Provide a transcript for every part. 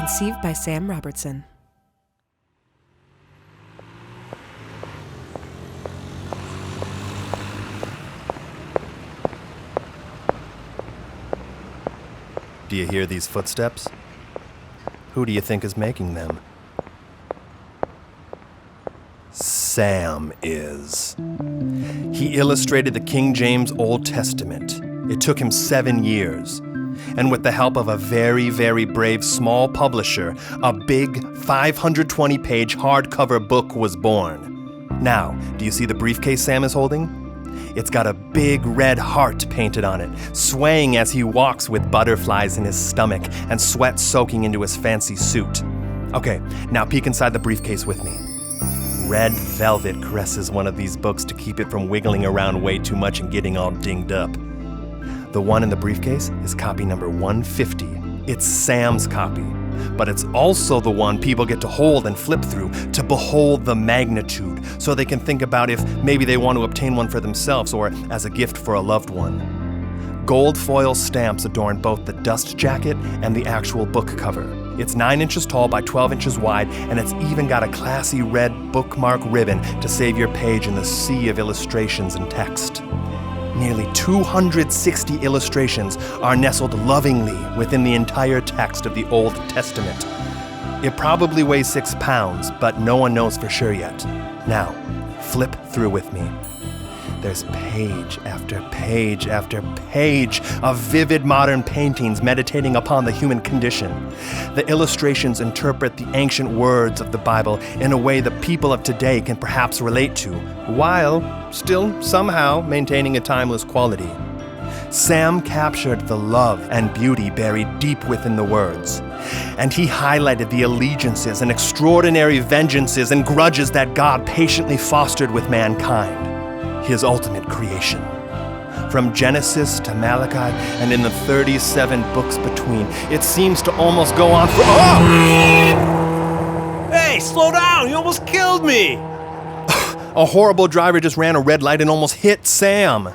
Conceived by Sam Robertson. Do you hear these footsteps? Who do you think is making them? Sam is. He illustrated the King James Old Testament. It took him 7 years. And with the help of a very, very brave small publisher, a big 520-page hardcover book was born. Now, do you see the briefcase Sam is holding? It's got a big red heart painted on it, swaying as he walks with butterflies in his stomach and sweat soaking into his fancy suit. Okay, now peek inside the briefcase with me. Red velvet caresses one of these books to keep it from wiggling around way too much and getting all dinged up. The one in the briefcase is copy number 150. It's Sam's copy, but it's also the one people get to hold and flip through to behold the magnitude, so they can think about if maybe they want to obtain one for themselves or as a gift for a loved one. Gold foil stamps adorn both the dust jacket and the actual book cover. It's 9 inches tall by 12 inches wide, and it's even got a classy red bookmark ribbon to save your page in the sea of illustrations and text. Nearly 260 illustrations are nestled lovingly within the entire text of the Old Testament. It probably weighs 6 pounds, but no one knows for sure yet. Now, flip through with me. There's page after page after page of vivid modern paintings meditating upon the human condition. The illustrations interpret the ancient words of the Bible in a way the people of today can perhaps relate to, while still somehow maintaining a timeless quality. Sam captured the love and beauty buried deep within the words, and he highlighted the allegiances and extraordinary vengeances and grudges that God patiently fostered with mankind. His ultimate creation. From Genesis to Malachi, and in the 37 books between, it seems to almost go on for— Oh! Hey, slow down! You almost killed me! A horrible driver just ran a red light and almost hit Sam.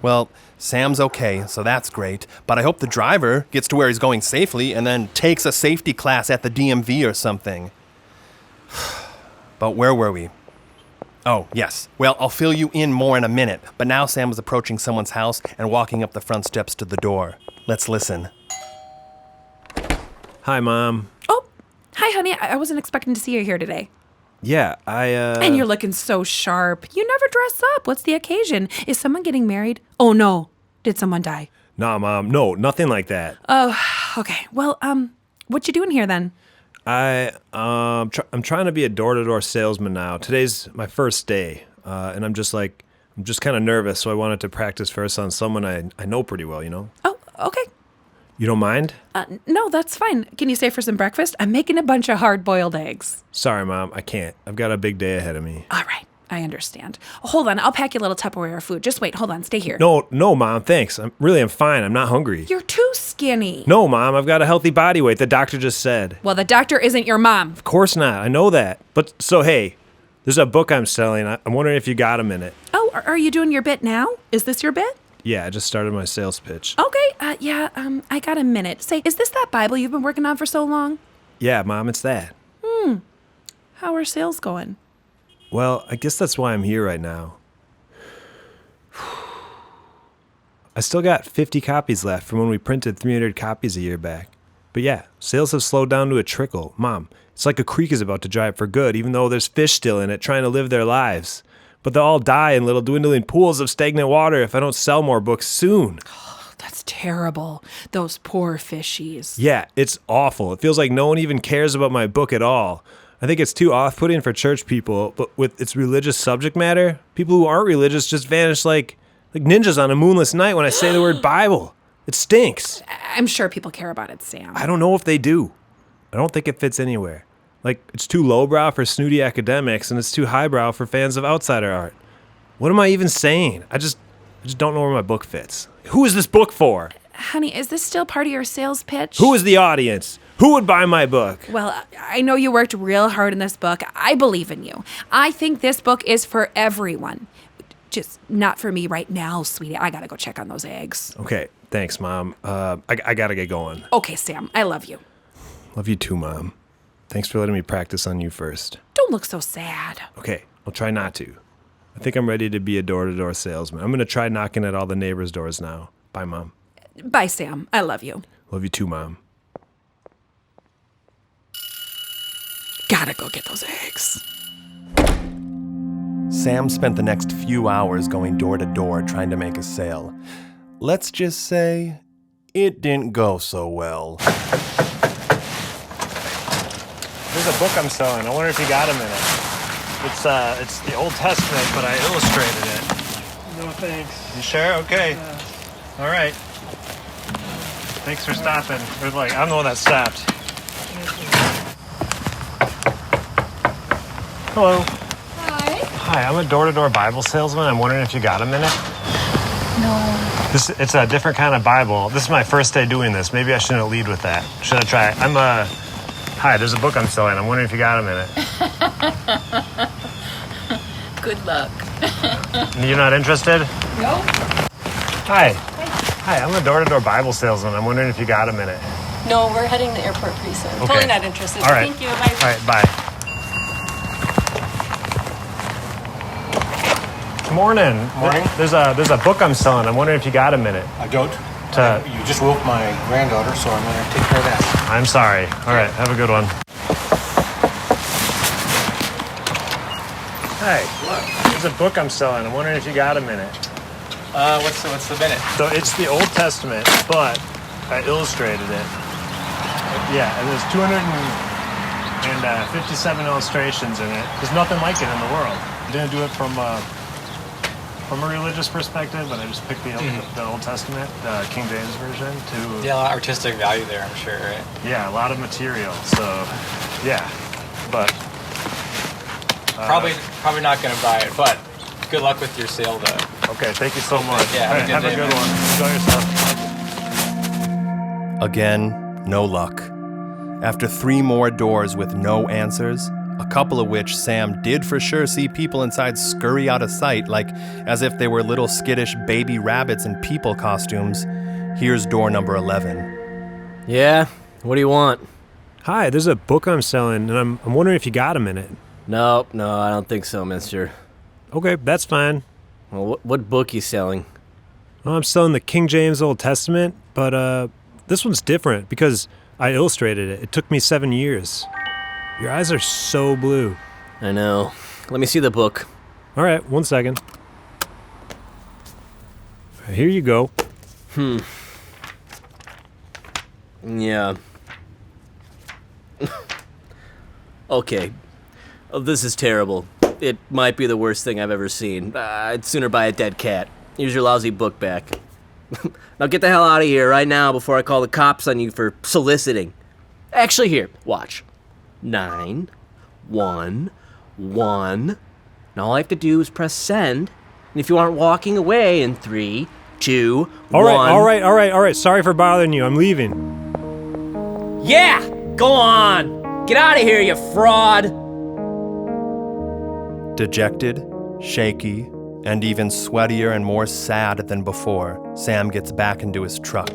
Well, Sam's okay, so that's great, but I hope the driver gets to where he's going safely and then takes a safety class at the DMV or something. But where were we? Oh, yes. Well, I'll fill you in more in a minute, but now Sam is approaching someone's house and walking up the front steps to the door. Let's listen. Hi, Mom. Oh, hi, honey. I wasn't expecting to see you here today. Yeah, And you're looking so sharp. You never dress up. What's the occasion? Is someone getting married? Oh, no. Did someone die? Nah, Mom. No, nothing like that. Oh, okay. Well, what you doing here then? I'm trying to be a door-to-door salesman now. Today's my first day, and I'm just kind of nervous, so I wanted to practice first on someone I know pretty well, you know? Oh, okay. You don't mind? No, that's fine. Can you stay for some breakfast? I'm making a bunch of hard-boiled eggs. Sorry, Mom, I can't. I've got a big day ahead of me. All right, I understand. Hold on, I'll pack you a little Tupperware of food. Just wait, hold on, stay here. No, Mom, thanks. I'm fine. I'm not hungry. You're too skinny. No, Mom, I've got a healthy body weight. The doctor just said. Well, the doctor isn't your mom. Of course not. I know that. But, so, hey, there's a book I'm selling. I'm wondering if you got a minute. Oh, are you doing your bit now? Is this your bit? Yeah, I just started my sales pitch. Okay, I got a minute. Say, is this that Bible you've been working on for so long? Yeah, Mom, it's that. How are sales going? Well, I guess that's why I'm here right now. I still got 50 copies left from when we printed 300 copies a year back. But yeah, sales have slowed down to a trickle. Mom, it's like a creek is about to dry up for good, even though there's fish still in it trying to live their lives. But they'll all die in little dwindling pools of stagnant water if I don't sell more books soon. Oh, that's terrible. Those poor fishies. Yeah, it's awful. It feels like no one even cares about my book at all. I think it's too off-putting for church people, but with its religious subject matter, people who aren't religious just vanish like ninjas on a moonless night when I say the word Bible. It stinks. I'm sure people care about it, Sam. I don't know if they do. I don't think it fits anywhere. Like, it's too lowbrow for snooty academics, and it's too highbrow for fans of outsider art. What am I even saying? I just don't know where my book fits. Who is this book for? Honey, is this still part of your sales pitch? Who is the audience? Who would buy my book? Well, I know you worked real hard in this book. I believe in you. I think this book is for everyone. Just not for me right now, sweetie. I gotta go check on those eggs. Okay, thanks, Mom. I gotta get going. Okay, Sam, I love you. Love you too, Mom. Thanks for letting me practice on you first. Don't look so sad. Okay, I'll try not to. I think I'm ready to be a door-to-door salesman. I'm going to try knocking at all the neighbors' doors now. Bye, Mom. Bye, Sam. I love you. Love you too, Mom. Gotta go get those eggs. Sam spent the next few hours going door to door trying to make a sale. Let's just say it didn't go so well. There's a book I'm selling. I wonder if you got a minute. It's the Old Testament, but I illustrated it. No thanks. You sure? Okay. All right. Thanks for stopping. I'm the one that stopped. Hello. Hi. Hi, I'm a door-to-door Bible salesman. I'm wondering if you got a minute. No. It's a different kind of Bible. This is my first day doing this. Maybe I shouldn't lead with that. Should I try? Hi, there's a book I'm selling. I'm wondering if you got a minute. Good luck. You're not interested? No. Hi. Hi, I'm a door-to-door Bible salesman. I'm wondering if you got a minute. No, we're heading to the airport pretty soon. Okay. Totally not interested. All right. Thank you. Bye. All right, bye. Morning. Morning. There's a book I'm selling. I'm wondering if you got a minute. I don't. You just woke my granddaughter, so I'm going to take care of that. I'm sorry. All right, have a good one. Hey, there's a book I'm selling. I'm wondering if you got a minute. What's the minute? So it's the Old Testament, but I illustrated it. Yeah, and there's 257 illustrations in it. There's nothing like it in the world. I didn't do it from a religious perspective, but I just picked the Old Testament, the King James version, to... Yeah, a lot of artistic value there, I'm sure, right? Yeah, a lot of material, so, yeah, but... Probably not going to buy it, but good luck with your sale, though. Okay, thank you so much. Yeah, All right, have a good one. Enjoy yourself. Again, no luck. After 3 more doors with no answers, a couple of which Sam did for sure see people inside scurry out of sight, like as if they were little skittish baby rabbits in people costumes, here's door number 11. Yeah? What do you want? Hi, there's a book I'm selling, and I'm wondering if you got a minute. No, I don't think so, mister. Okay, that's fine. Well, what book you selling? Well, I'm selling the King James Old Testament, but this one's different because I illustrated it. It took me 7 years. Your eyes are so blue. I know. Let me see the book. All right, 1 second. Here you go. Yeah. Okay. Oh, this is terrible. It might be the worst thing I've ever seen. I'd sooner buy a dead cat. Here's your lousy book back. Now get the hell out of here right now before I call the cops on you for soliciting. Actually, here, watch. 9, 1, 1. Now all I have to do is press send. And if you aren't walking away in 3, 2, 1. All right. Sorry for bothering you. I'm leaving. Yeah! Go on! Get out of here, you fraud! Dejected, shaky, and even sweatier and more sad than before, Sam gets back into his truck.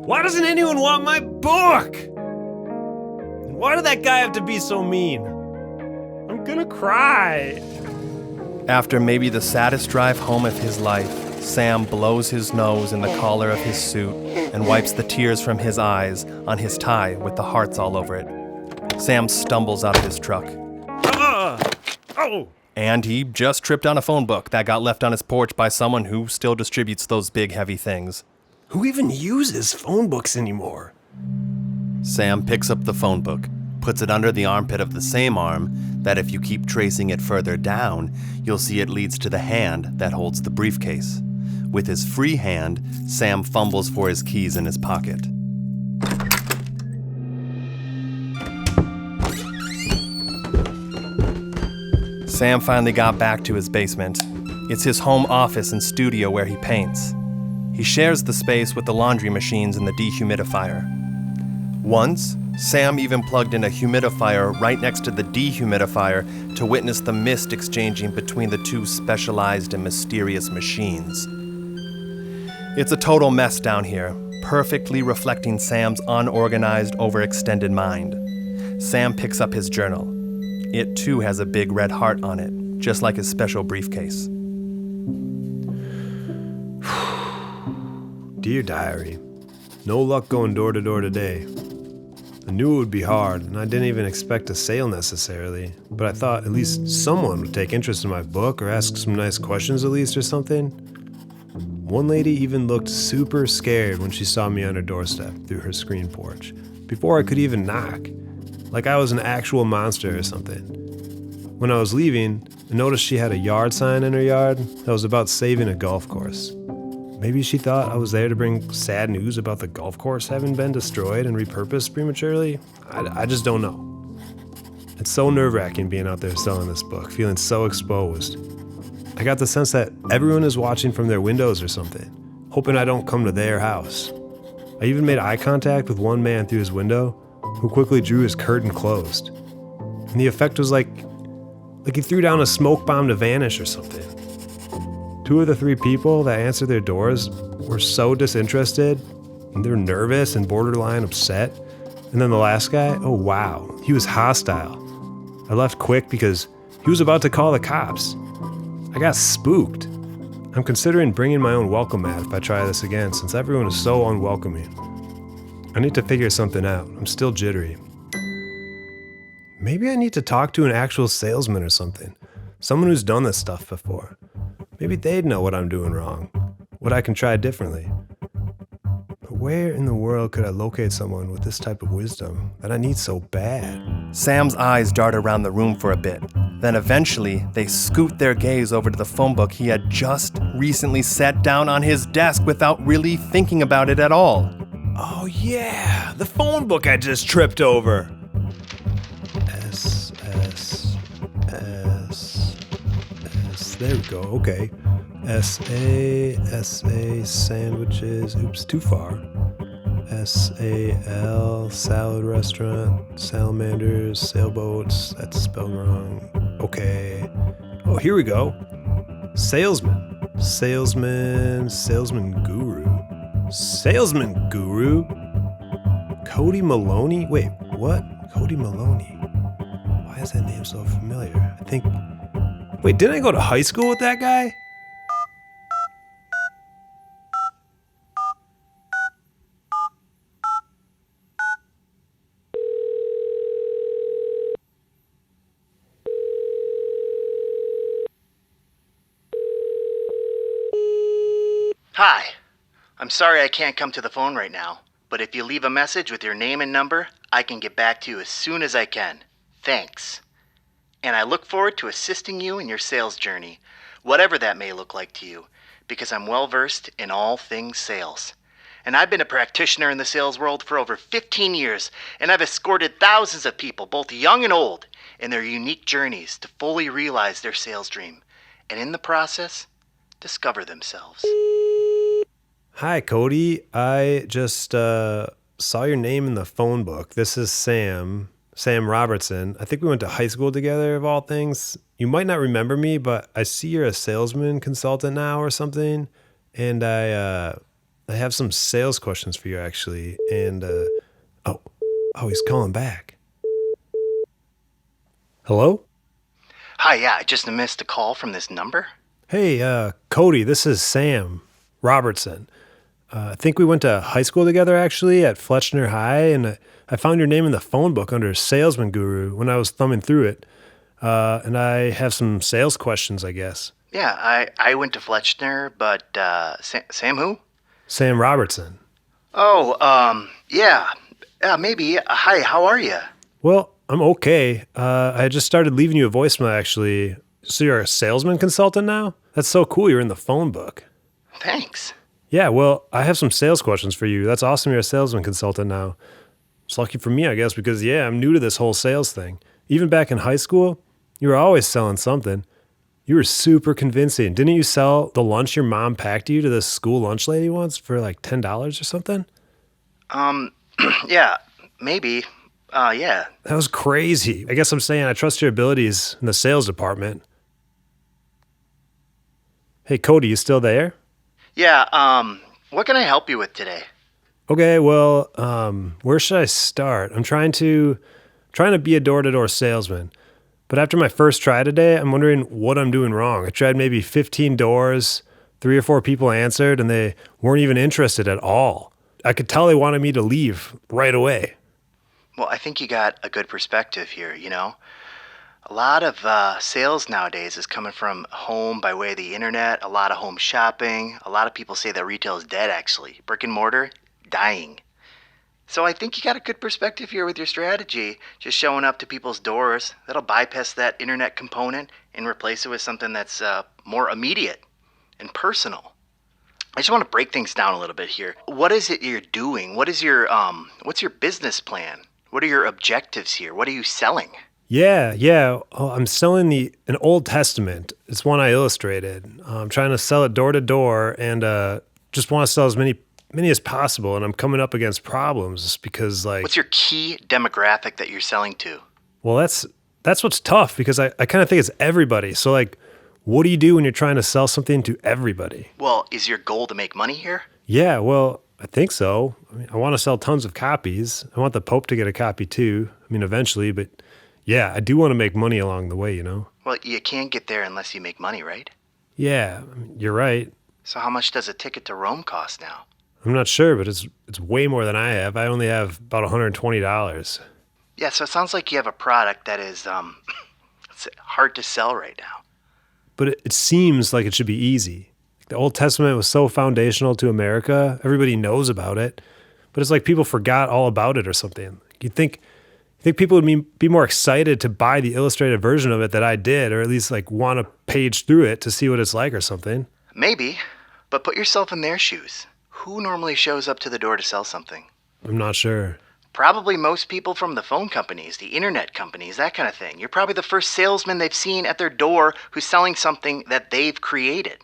Why doesn't anyone want my book? And why did that guy have to be so mean? I'm gonna cry. After maybe the saddest drive home of his life, Sam blows his nose in the collar of his suit and wipes the tears from his eyes on his tie with the hearts all over it. Sam stumbles out of his truck. Oh! And he just tripped on a phone book that got left on his porch by someone who still distributes those big, heavy things. Who even uses phone books anymore? Sam picks up the phone book, puts it under the armpit of the same arm that if you keep tracing it further down, you'll see it leads to the hand that holds the briefcase. With his free hand, Sam fumbles for his keys in his pocket. Sam finally got back to his basement. It's his home office and studio where he paints. He shares the space with the laundry machines and the dehumidifier. Once, Sam even plugged in a humidifier right next to the dehumidifier to witness the mist exchanging between the two specialized and mysterious machines. It's a total mess down here, perfectly reflecting Sam's unorganized, overextended mind. Sam picks up his journal. It too has a big red heart on it, just like his special briefcase. Dear Diary, no luck going door to door today. I knew it would be hard, and I didn't even expect a sale necessarily, but I thought at least someone would take interest in my book or ask some nice questions at least or something. One lady even looked super scared when she saw me on her doorstep through her screen porch, before I could even knock, like I was an actual monster or something. When I was leaving, I noticed she had a yard sign in her yard that was about saving a golf course. Maybe she thought I was there to bring sad news about the golf course having been destroyed and repurposed prematurely. I just don't know. It's so nerve-wracking being out there selling this book, feeling so exposed. I got the sense that everyone is watching from their windows or something, hoping I don't come to their house. I even made eye contact with one man through his window, who quickly drew his curtain closed. And the effect was like he threw down a smoke bomb to vanish or something. 2 of the 3 people that answered their doors were so disinterested, and they were nervous and borderline upset. And then the last guy, oh wow, he was hostile. I left quick because he was about to call the cops. I got spooked. I'm considering bringing my own welcome mat if I try this again, since everyone is so unwelcoming. I need to figure something out. I'm still jittery. Maybe I need to talk to an actual salesman or something. Someone who's done this stuff before. Maybe they'd know what I'm doing wrong, what I can try differently. But where in the world could I locate someone with this type of wisdom that I need so bad? Sam's eyes dart around the room for a bit. Then eventually, they scoot their gaze over to the phone book he had just recently set down on his desk without really thinking about it at all. Oh yeah, the phone book I just tripped over. S. There we go, okay. S.A. sandwiches, oops, too far. S.A.L. salad restaurant, salamanders, sailboats, that's spelled wrong. Okay. Oh, here we go. Salesman guru. Salesman guru? Cody Maloney? Wait, what? Cody Maloney. Why is that name so familiar? Wait, didn't I go to high school with that guy? Hi. I'm sorry I can't come to the phone right now, but if you leave a message with your name and number, I can get back to you as soon as I can. Thanks. And I look forward to assisting you in your sales journey, whatever that may look like to you, because I'm well versed in all things sales. And I've been a practitioner in the sales world for over 15 years, and I've escorted thousands of people, both young and old, in their unique journeys to fully realize their sales dream, and in the process, discover themselves. Hi, Cody. I just saw your name in the phone book. This is Sam Robertson. I think we went to high school together, of all things. You might not remember me, but I see you're a salesman consultant now or something. And I have some sales questions for you, actually. And, oh, he's calling back. Hello? Hi, yeah, I just missed a call from this number. Hey, Cody, this is Sam Robertson. I think we went to high school together, actually, at Fletchner High, and I found your name in the phone book under Salesman Guru when I was thumbing through it. And I have some sales questions, I guess. Yeah, I went to Fletchner, but Sam who? Sam Robertson. Oh, yeah, maybe. Hi, how are you? Well, I'm okay. I just started leaving you a voicemail, actually. So you're a salesman consultant now? That's so cool, you're in the phone book. Thanks. Yeah, well, I have some sales questions for you. That's awesome you're a salesman consultant now. It's lucky for me, I guess, because, yeah, I'm new to this whole sales thing. Even back in high school, you were always selling something. You were super convincing. Didn't you sell the lunch your mom packed you to this school lunch lady once for like $10 or something? Yeah, maybe. Yeah. That was crazy. I guess I'm saying I trust your abilities in the sales department. Hey, Cody, you still there? Yeah, what can I help you with today? Okay, well, where should I start? I'm trying to be a door-to-door salesman. But after my first try today, I'm wondering what I'm doing wrong. I tried maybe 15 doors, 3 or 4 people answered, and they weren't even interested at all. I could tell they wanted me to leave right away. Well, I think you got a good perspective here, you know? A lot of sales nowadays is coming from home by way of the internet, a lot of home shopping. A lot of people say that retail is dead, actually. Brick and mortar, dying. So I think you got a good perspective here with your strategy, just showing up to people's doors. That'll bypass that internet component and replace it with something that's more immediate and personal. I just want to break things down a little bit here. What is it you're doing? What's your business plan? What are your objectives here? What are you selling? Yeah. Oh, I'm selling an Old Testament. It's one I illustrated. I'm trying to sell it door to door, and just want to sell as many as possible. And I'm coming up against problems because, like, What's your key demographic that you're selling to? well, that's what's tough because I kind of think it's everybody. So, like, what do you do when you're trying to sell something to everybody? Well, is your goal to make money here? Yeah, well, I think so. I mean, I want to sell tons of copies. I want the Pope to get a copy too. I mean, eventually, but yeah, I do want to make money along the way, you know? Well, you can't get there unless you make money, right? Yeah, I mean, you're right. So how much does a ticket to Rome cost now? I'm not sure, but it's way more than I have. I only have about $120. Yeah, so it sounds like you have a product that is it's hard to sell right now. But it seems like it should be easy. The Old Testament was so foundational to America. Everybody knows about it. But it's like people forgot all about it or something. You think people would be more excited to buy the illustrated version of it that I did, or at least like want to page through it to see what it's like or something? Maybe, but put yourself in their shoes. Who normally shows up to the door to sell something? I'm not sure. Probably most people from the phone companies, the internet companies, that kind of thing. You're probably the first salesman they've seen at their door who's selling something that they've created.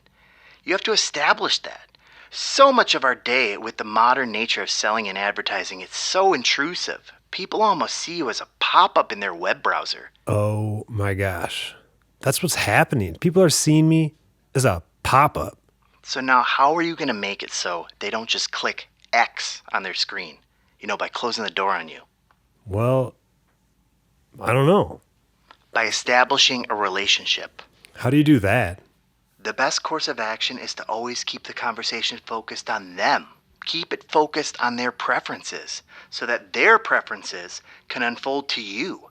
You have to establish that. So much of our day with the modern nature of selling and advertising, it's so intrusive. People almost see you as a pop-up in their web browser. Oh my gosh. That's what's happening. People are seeing me as a pop-up. So now how are you going to make it so they don't just click X on their screen? You know, by closing the door on you. Well, I don't know. By establishing a relationship. How do you do that? The best course of action is to always keep the conversation focused on them. Keep it focused on their preferences so that their preferences can unfold to you.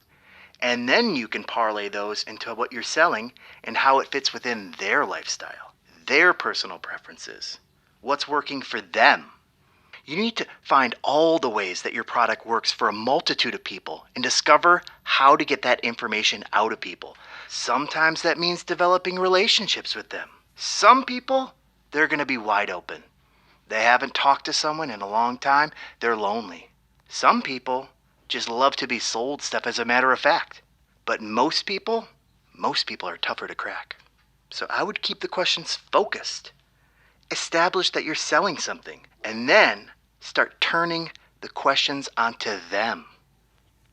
And then you can parlay those into what you're selling and how it fits within their lifestyle, their personal preferences, what's working for them. You need to find all the ways that your product works for a multitude of people and discover how to get that information out of people. Sometimes that means developing relationships with them. Some people, they're going to be wide open. They haven't talked to someone in a long time. They're lonely. Some people just love to be sold stuff as a matter of fact. But most people are tougher to crack. So I would keep the questions focused. Establish that you're selling something, and then start turning the questions onto them.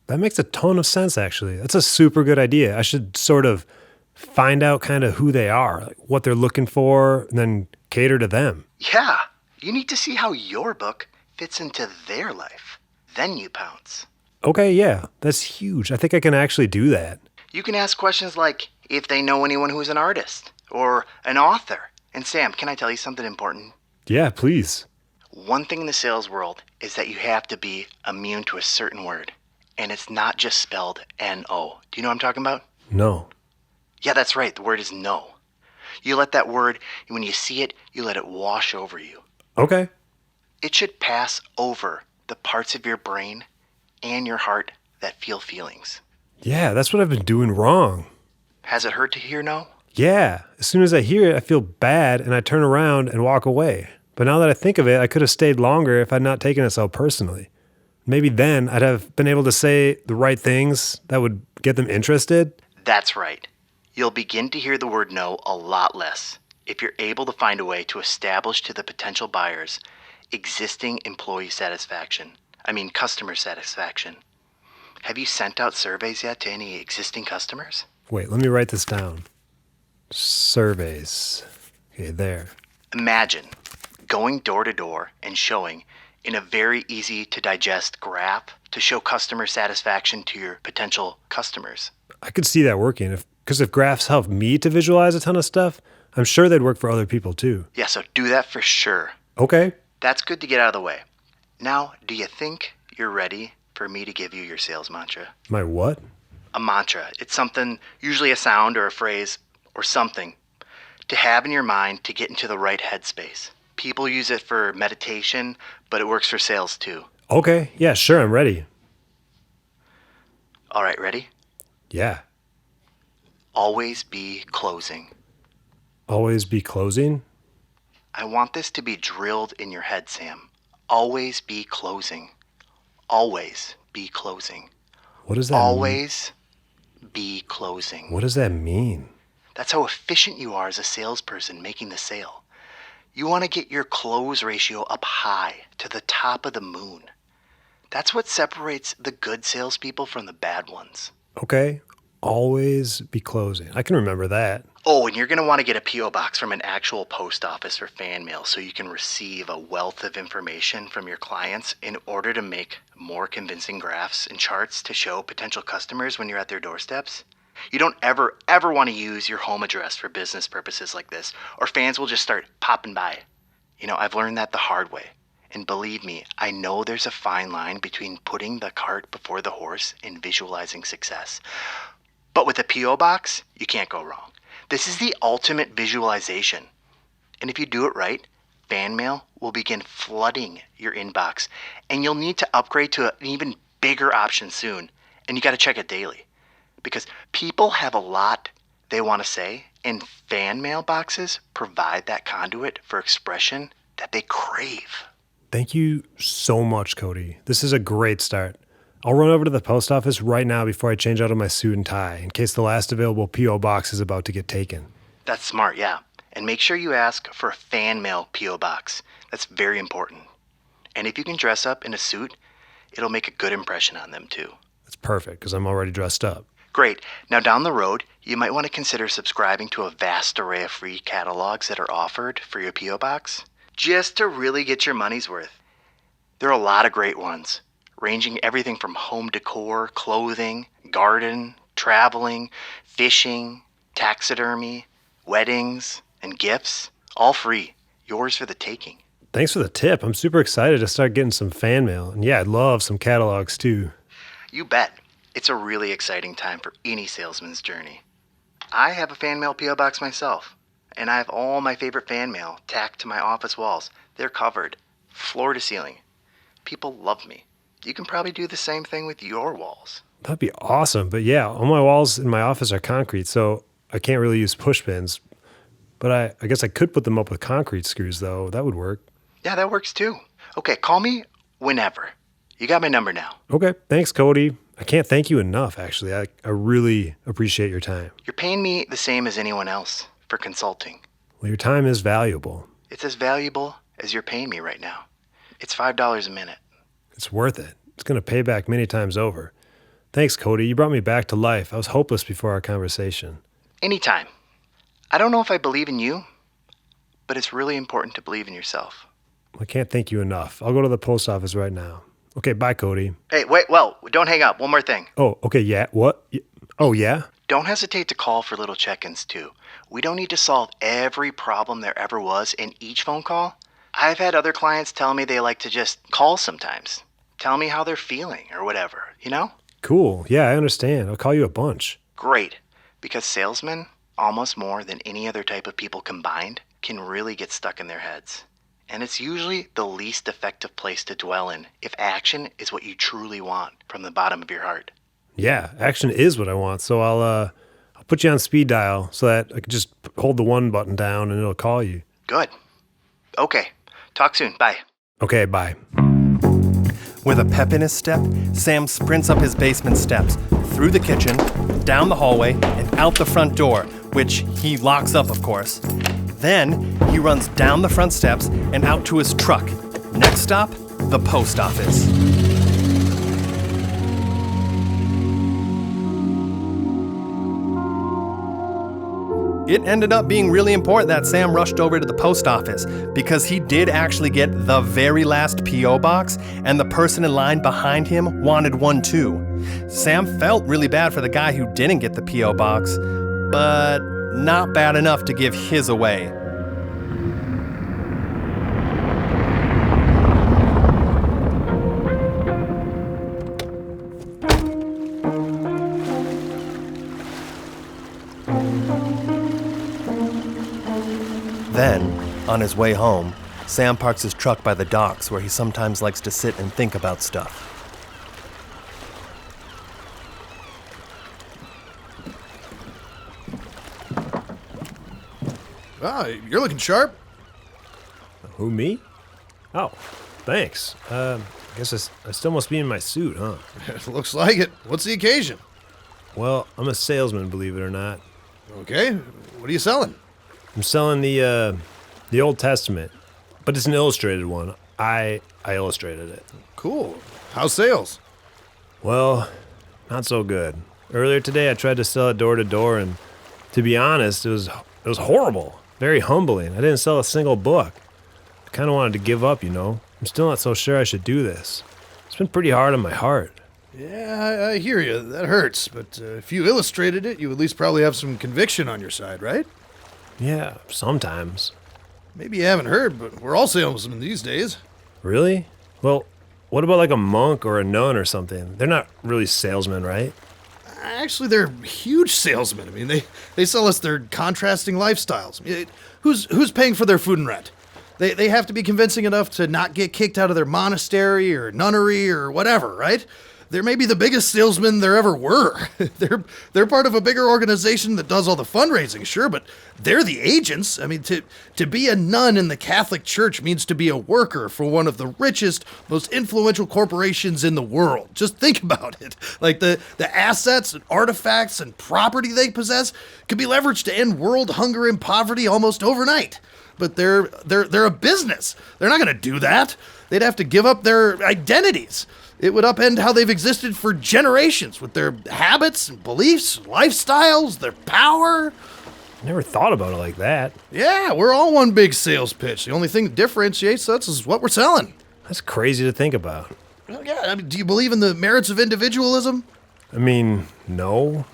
That makes a ton of sense, actually. That's a super good idea. I should sort of find out kind of who they are, like what they're looking for, and then cater to them. Yeah, you need to see how your book fits into their life. Then you pounce. Okay, yeah, that's huge. I think I can actually do that. You can ask questions like if they know anyone who's an artist or an author. And Sam, can I tell you something important? Yeah, please. One thing in the sales world is that you have to be immune to a certain word. And it's not just spelled N-O. Do you know what I'm talking about? No. Yeah, that's right. The word is no. You let that word, when you see it, you let it wash over you. Okay. It should pass over the parts of your brain and your heart that feel feelings. Yeah, that's what I've been doing wrong. Has it hurt to hear no? Yeah, as soon as I hear it, I feel bad and I turn around and walk away. But now that I think of it, I could have stayed longer if I'd not taken it so personally. Maybe then I'd have been able to say the right things that would get them interested. That's right. You'll begin to hear the word no a lot less if you're able to find a way to establish to the potential buyers existing customer satisfaction. Have you sent out surveys yet to any existing customers? Wait, let me write this down. Surveys. Okay, there. Imagine going door to door and showing in a very easy to digest graph to show customer satisfaction to your potential customers. I could see that working. Because if graphs help me to visualize a ton of stuff, I'm sure they'd work for other people too. Yeah, so do that for sure. Okay. That's good to get out of the way. Now, do you think you're ready for me to give you your sales mantra? My what? A mantra. It's something, usually a sound or a phrase or something, to have in your mind to get into the right headspace. People use it for meditation, but it works for sales too. Okay. Yeah, sure. I'm ready. All right, ready? Yeah. Always be closing. Always be closing? I want this to be drilled in your head, Sam. Always be closing. Always be closing. What does that mean? Always be closing. What does that mean? That's how efficient you are as a salesperson making the sale. You want to get your close ratio up high to the top of the moon. That's what separates the good salespeople from the bad ones. Okay. Always be closing. I can remember that. Oh, and you're going to want to get a P.O. box from an actual post office or fan mail so you can receive a wealth of information from your clients in order to make more convincing graphs and charts to show potential customers when you're at their doorsteps. You don't ever want to use your home address for business purposes like this, or fans will just start popping by. You know, I've learned that the hard way. And believe me, I know there's a fine line between putting the cart before the horse and visualizing success. But with a P.O. box, you can't go wrong. This is the ultimate visualization. And if you do it right, fan mail will begin flooding your inbox. And you'll need to upgrade to an even bigger option soon. And you got to check it daily. Because people have a lot they want to say, and fan mail boxes provide that conduit for expression that they crave. Thank you so much, Cody. This is a great start. I'll run over to the post office right now before I change out of my suit and tie, in case the last available P.O. box is about to get taken. That's smart, yeah. And make sure you ask for a fan mail P.O. box. That's very important. And if you can dress up in a suit, it'll make a good impression on them too. That's perfect, because I'm already dressed up. Great. Now down the road, you might want to consider subscribing to a vast array of free catalogs that are offered for your P.O. box, just to really get your money's worth. There are a lot of great ones, ranging everything from home decor, clothing, garden, traveling, fishing, taxidermy, weddings, and gifts, all free. Yours for the taking. Thanks for the tip. I'm super excited to start getting some fan mail. And yeah, I'd love some catalogs too. You bet. It's a really exciting time for any salesman's journey. I have a fan mail P.O. box myself, and I have all my favorite fan mail tacked to my office walls. They're covered, floor to ceiling. People love me. You can probably do the same thing with your walls. That'd be awesome. But yeah, all my walls in my office are concrete, so I can't really use push pins. But I guess I could put them up with concrete screws, though. That would work. Yeah, that works too. Okay, call me whenever. You got my number now. Okay, thanks, Cody. I can't thank you enough, actually. I really appreciate your time. You're paying me the same as anyone else for consulting. Well, your time is valuable. It's as valuable as you're paying me right now. It's $5 a minute. It's worth it. It's going to pay back many times over. Thanks, Cody. You brought me back to life. I was hopeless before our conversation. Anytime. I don't know if I believe in you, but it's really important to believe in yourself. I can't thank you enough. I'll go to the post office right now. Okay, bye, Cody. Hey, wait, well, don't hang up. One more thing. Oh, okay, yeah. What? Oh, yeah? Don't hesitate to call for little check-ins, too. We don't need to solve every problem there ever was in each phone call. I've had other clients tell me they like to just call sometimes. Tell me how they're feeling or whatever, you know? Cool. Yeah, I understand. I'll call you a bunch. Great. Because salesmen, almost more than any other type of people combined, can really get stuck in their heads. And it's usually the least effective place to dwell in if action is what you truly want from the bottom of your heart. Yeah, action is what I want. So I'll put you on speed dial so that I can just hold the one button down and it'll call you. Good. Okay. Talk soon. Bye. Okay, bye. With a pep in his step, Sam sprints up his basement steps, through the kitchen, down the hallway, and out the front door, which he locks up, of course. Then he runs down the front steps and out to his truck. Next stop, the post office. It ended up being really important that Sam rushed over to the post office because he did actually get the very last P.O. box, and the person in line behind him wanted one too. Sam felt really bad for the guy who didn't get the P.O. box, but not bad enough to give his away. Then, on his way home, Sam parks his truck by the docks where he sometimes likes to sit and think about stuff. Ah, you're looking sharp. Who, me? Oh, thanks. Guess I still must be in my suit, huh? It looks like it. What's the occasion? Well, I'm a salesman, believe it or not. Okay, what are you selling? I'm selling the Old Testament, but it's an illustrated one. I illustrated it. Cool. How's sales? Well, not so good. Earlier today, I tried to sell it door to door, and to be honest, it was horrible. Very humbling. I didn't sell a single book. I kind of wanted to give up, you know. I'm still not so sure I should do this. It's been pretty hard on my heart. Yeah, I hear you. That hurts. But if you illustrated it, you at least probably have some conviction on your side, right? Yeah, sometimes. Maybe you haven't heard, but we're all salesmen these days. Really? Well, what about like a monk or a nun or something? They're not really salesmen, right? Actually, they're huge salesmen. I mean, they sell us their contrasting lifestyles. I mean, who's paying for their food and rent? They have to be convincing enough to not get kicked out of their monastery or nunnery or whatever, right? They're maybe the biggest salesmen there ever were. They're part of a bigger organization that does all the fundraising, sure, but they're the agents. I mean, to be a nun in the Catholic Church means to be a worker for one of the richest, most influential corporations in the world. Just think about it. Like the assets and artifacts and property they possess could be leveraged to end world hunger and poverty almost overnight. But they're a business. They're not going to do that. They'd have to give up their identities. It would upend how they've existed for generations with their habits and beliefs, lifestyles, their power. Never thought about it like that. Yeah, we're all one big sales pitch. The only thing that differentiates us is what we're selling. That's crazy to think about. Well, yeah, I mean, do you believe in the merits of individualism? I mean, no.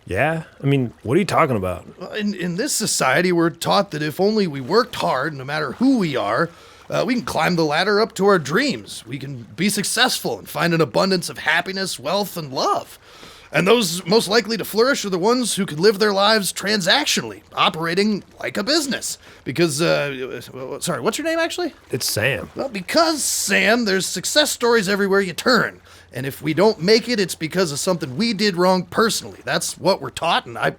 Yeah? I mean, what are you talking about? Well, in this society, we're taught that if only we worked hard, no matter who we are, we can climb the ladder up to our dreams. We can be successful and find an abundance of happiness, wealth, and love. And those most likely to flourish are the ones who can live their lives transactionally, operating like a business. Because, sorry, what's your name actually? It's Sam. Well, because, Sam, there's success stories everywhere you turn. And if we don't make it, it's because of something we did wrong personally. That's what we're taught, and I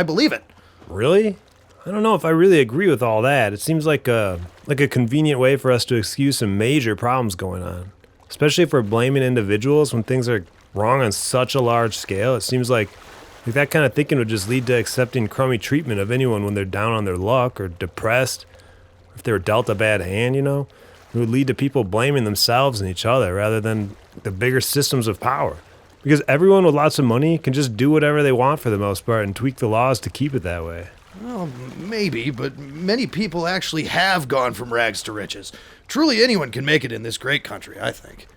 believe it. Really? I don't know if I really agree with all that. It seems like a convenient way for us to excuse some major problems going on. Especially if we're blaming individuals when things are wrong on such a large scale. It seems like that kind of thinking would just lead to accepting crummy treatment of anyone when they're down on their luck or depressed. Or if they were dealt a bad hand, you know? It would lead to people blaming themselves and each other rather than the bigger systems of power. Because everyone with lots of money can just do whatever they want for the most part and tweak the laws to keep it that way. Well, maybe, but many people actually have gone from rags to riches. Truly anyone can make it in this great country, I think.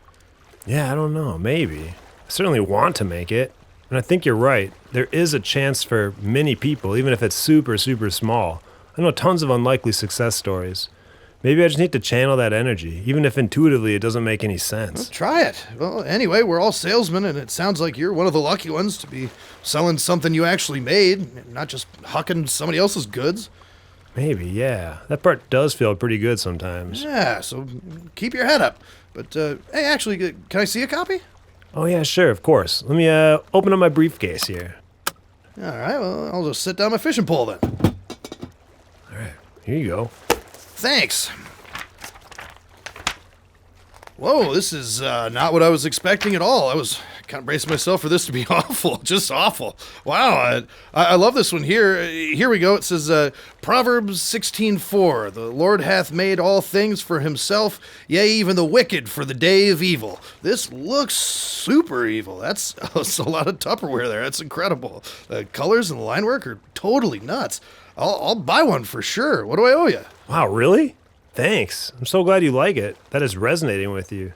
Yeah, I don't know, maybe. I certainly want to make it. And I think you're right. There is a chance for many people, even if it's super, super small. I know tons of unlikely success stories. Maybe I just need to channel that energy, even if intuitively it doesn't make any sense. Well, try it. Well, anyway, we're all salesmen, and it sounds like you're one of the lucky ones to be selling something you actually made, not just hucking somebody else's goods. Maybe, yeah. That part does feel pretty good sometimes. Yeah, so keep your head up. But, hey, actually, can I see a copy? Oh, yeah, sure, of course. Let me open up my briefcase here. All right, well, I'll just sit down my fishing pole then. All right, here you go. Thanks. Whoa, this is not what I was expecting at all. I was kind of braced myself for this to be awful, just awful. Wow, I love this one here. Here we go. It says, Proverbs 16:4, the Lord hath made all things for himself, yea, even the wicked for the day of evil. This looks super evil. That's a lot of Tupperware there. That's incredible. The colors and the line work are totally nuts. I'll buy one for sure. What do I owe you? Wow, really? Thanks. I'm so glad you like it. That is resonating with you.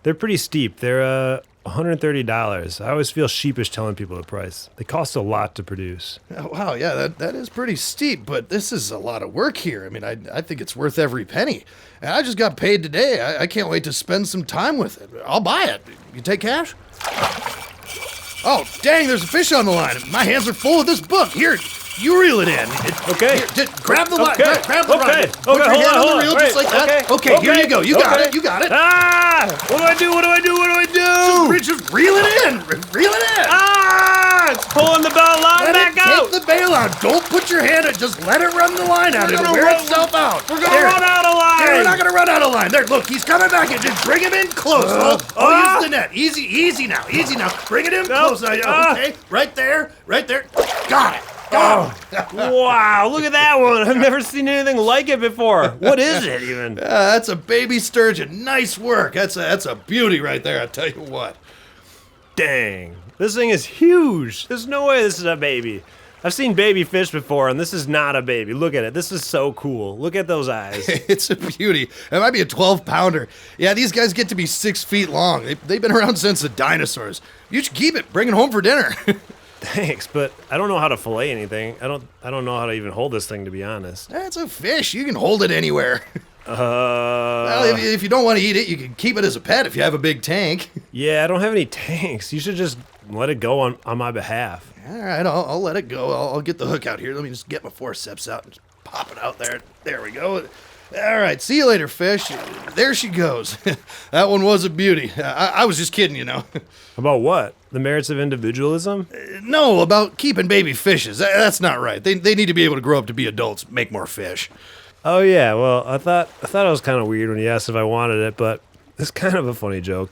They're pretty steep. They're $130. I always feel sheepish telling people the price. They cost a lot to produce. Oh, wow, yeah, that is pretty steep, but this is a lot of work here. I mean, I think it's worth every penny. And I just got paid today. I can't wait to spend some time with it. I'll buy it. You take cash? Oh, dang, there's a fish on the line. My hands are full of this book. Here, you reel it in. Okay. Here, grab the line. Okay. Grab the line. Okay. Put your Hold hand on, on the hold reel on. just like that. Okay, here you go. You got it. You got it. Ah! What do I do? What do I do? What do I do? Just reel it in. Reel it in. Ah! It's pulling the bell line Let back it out. take the bail out. Don't put your hand in. Just let it run the line out. It'll wear itself out. We're gonna run out of line. There, we're not gonna run out of line. There, look, he's coming back in. Just bring him in close. I'll use the net. Easy now. Bring it in close. Okay, right there. Got it. Wow, look at that one. I've never seen anything like it before. What is it even? That's a baby sturgeon. Nice work. That's a beauty right there. I tell you what. Dang, this thing is huge. There's no way this is a baby. I've seen baby fish before, and this is not a baby. Look at it. This is so cool. Look at those eyes. It's a beauty. It might be a 12-pounder. Yeah, these guys get to be 6 feet long. They've been around since the dinosaurs. You should keep it. Bring it home for dinner. Thanks, but I don't know how to fillet anything. I don't know how to even hold this thing, to be honest. That's a fish. You can hold it anywhere. Well, if you don't want to eat it, you can keep it as a pet if you have a big tank. Yeah, I don't have any tanks. You should just let it go on my behalf. All right, I'll let it go. I'll get the hook out here. Let me just get my forceps out and just pop it out there. There we go. All right, see you later, fish. There she goes. That one was a beauty. I was just kidding, you know. About what? The merits of individualism? No, about keeping baby fishes. That's not right. They need to be able to grow up to be adults, make more fish. Oh yeah, well, I thought it was kind of weird when you asked if I wanted it, but it's kind of a funny joke.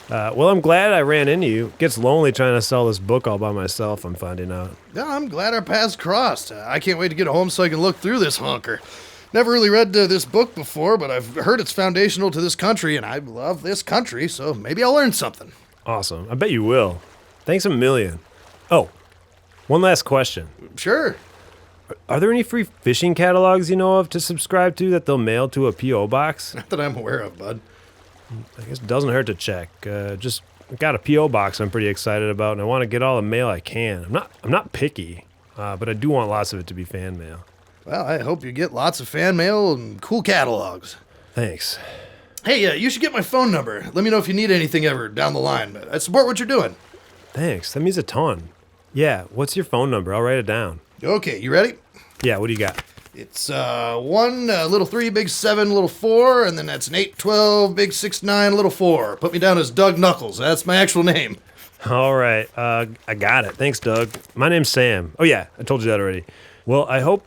Well, I'm glad I ran into you. Gets lonely trying to sell this book all by myself, I'm finding out. Yeah, I'm glad our paths crossed. I can't wait to get home so I can look through this honker. Never really read this book before, but I've heard it's foundational to this country, and I love this country, so maybe I'll learn something. Awesome. I bet you will. Thanks a million. Oh, one last question. Sure. Are there any free fishing catalogs you know of to subscribe to that they'll mail to a P.O. box? Not that I'm aware of, bud. I guess it doesn't hurt to check. Just got a P.O. box I'm pretty excited about, and I want to get all the mail I can. I'm not picky, but I do want lots of it to be fan mail. Well, I hope you get lots of fan mail and cool catalogs. Thanks. Hey, you should get my phone number. Let me know if you need anything ever down the line. I support what you're doing. Thanks. That means a ton. Yeah, what's your phone number? I'll write it down. Okay, you ready? Yeah, what do you got? It's 1, little 3, big 7, little 4, and then that's an 8, 12, big 6, 9, little 4. Put me down as Doug Knuckles. That's my actual name. All right, I got it. Thanks, Doug. My name's Sam. Oh yeah, I told you that already. Well, I hope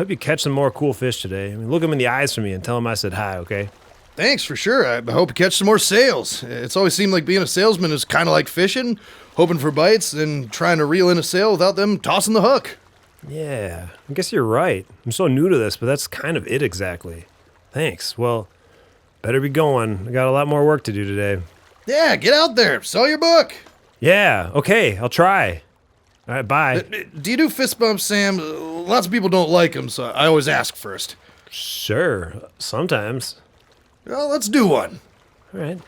you catch some more cool fish today. I mean, look them in the eyes for me and tell them I said hi, okay? Thanks, for sure. I hope you catch some more sales. It's always seemed like being a salesman is kind of like fishing, hoping for bites and trying to reel in a sale without them tossing the hook. Yeah, I guess you're right. I'm so new to this, but that's kind of it exactly. Thanks. Well, better be going. I got a lot more work to do today. Yeah, get out there. Sell your book. Yeah, okay, I'll try. All right, bye. Do you do fist bumps, Sam? Lots of people don't like them, so I always ask first. Sure, sometimes. Well, let's do one. All right.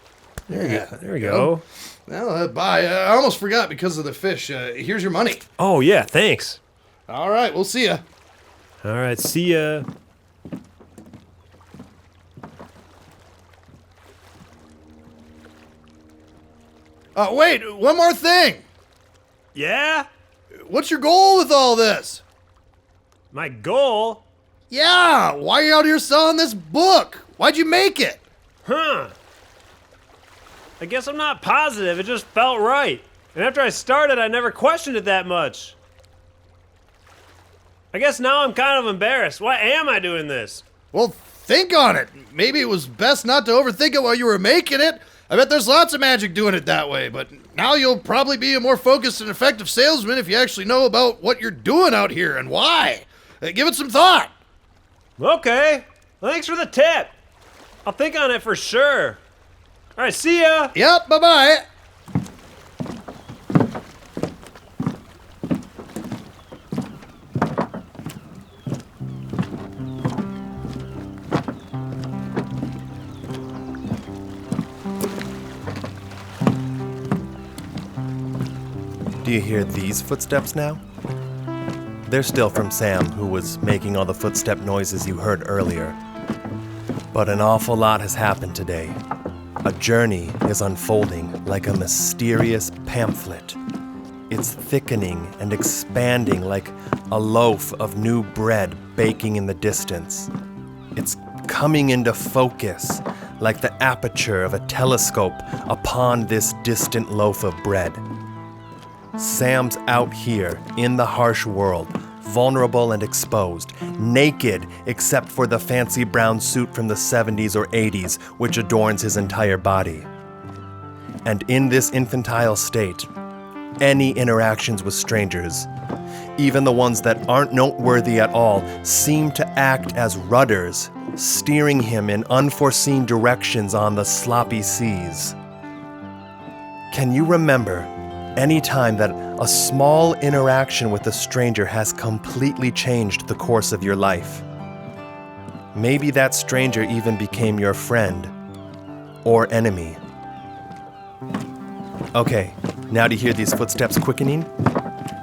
There we go. Well, bye. I almost forgot because of the fish. Here's your money. Oh, yeah, thanks. All right, we'll see ya. All right, see ya. Wait, one more thing. Yeah? What's your goal with all this? My goal? Yeah, why are you out here selling this book? Why'd you make it? Huh. I guess I'm not positive. It just felt right. And after I started, I never questioned it that much. I guess now I'm kind of embarrassed. Why am I doing this? Well, think on it. Maybe it was best not to overthink it while you were making it. I bet there's lots of magic doing it that way, but now you'll probably be a more focused and effective salesman if you actually know about what you're doing out here and why. Give it some thought. Okay. Well, thanks for the tip. I'll think on it for sure. All right, see ya. Yep, bye-bye. Do you hear these footsteps now? They're still from Sam, who was making all the footstep noises you heard earlier. But an awful lot has happened today. A journey is unfolding like a mysterious pamphlet. It's thickening and expanding like a loaf of new bread baking in the distance. It's coming into focus like the aperture of a telescope upon this distant loaf of bread. Sam's out here in the harsh world, vulnerable and exposed, naked except for the fancy brown suit from the 70s or 80s which adorns his entire body. And in this infantile state, any interactions with strangers, even the ones that aren't noteworthy at all, seem to act as rudders, steering him in unforeseen directions on the sloppy seas. Can you remember any time that a small interaction with a stranger has completely changed the course of your life? Maybe that stranger even became your friend or enemy. Okay, now to hear these footsteps quickening?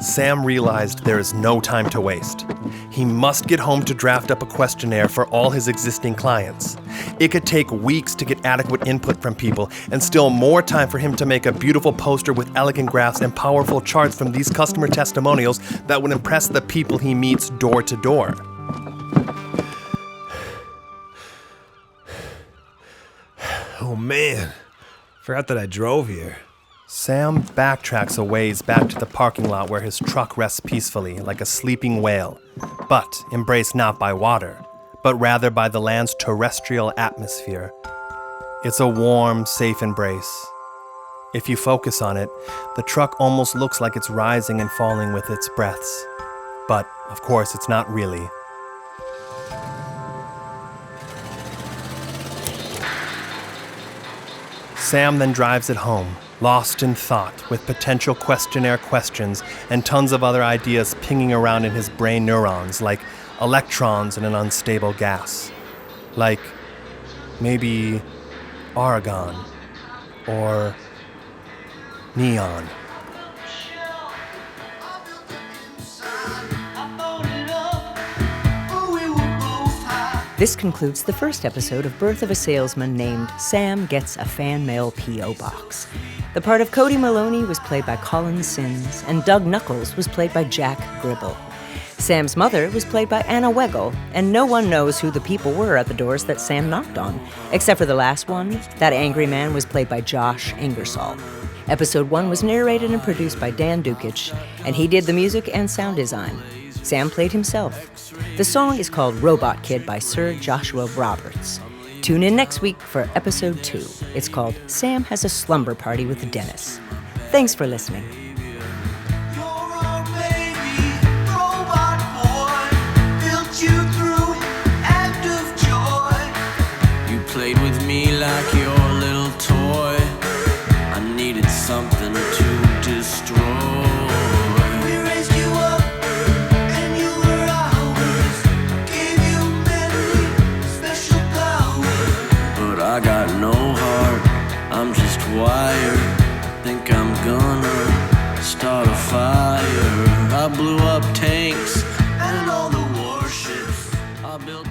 Sam realized there is no time to waste. He must get home to draft up a questionnaire for all his existing clients. It could take weeks to get adequate input from people, and still more time for him to make a beautiful poster with elegant graphs and powerful charts from these customer testimonials that would impress the people he meets door to door. Oh man, forgot that I drove here. Sam backtracks a ways back to the parking lot where his truck rests peacefully like a sleeping whale, but embraced not by water, but rather by the land's terrestrial atmosphere. It's a warm, safe embrace. If you focus on it, the truck almost looks like it's rising and falling with its breaths. But, of course, it's not really. Sam then drives it home, lost in thought, with potential questionnaire questions and tons of other ideas pinging around in his brain neurons like electrons in an unstable gas. Like, maybe argon or neon. This concludes the first episode of Birth of a Salesman named Sam Gets a Fan Mail P.O. Box. The part of Cody Maloney was played by Colin Sins, and Doug Knuckles was played by Jack Gribble. Sam's mother was played by Anna Wegel, and no one knows who the people were at the doors that Sam knocked on. Except for the last one, that angry man was played by Josh Ingersoll. Episode 1 was narrated and produced by Dan Dukic, and he did the music and sound design. Sam played himself. The song is called Robot Kid by Sir Joshua Roberts. Tune in next week for episode 2. It's called Sam Has a Slumber Party with Dennis. Thanks for listening. Played with me like your little toy. I needed something to destroy. We raised you up and you were ours. Gave you many special powers. But I got no heart, I'm just wired. Think I'm gonna start a fire. I blew up tanks and all the warships I built.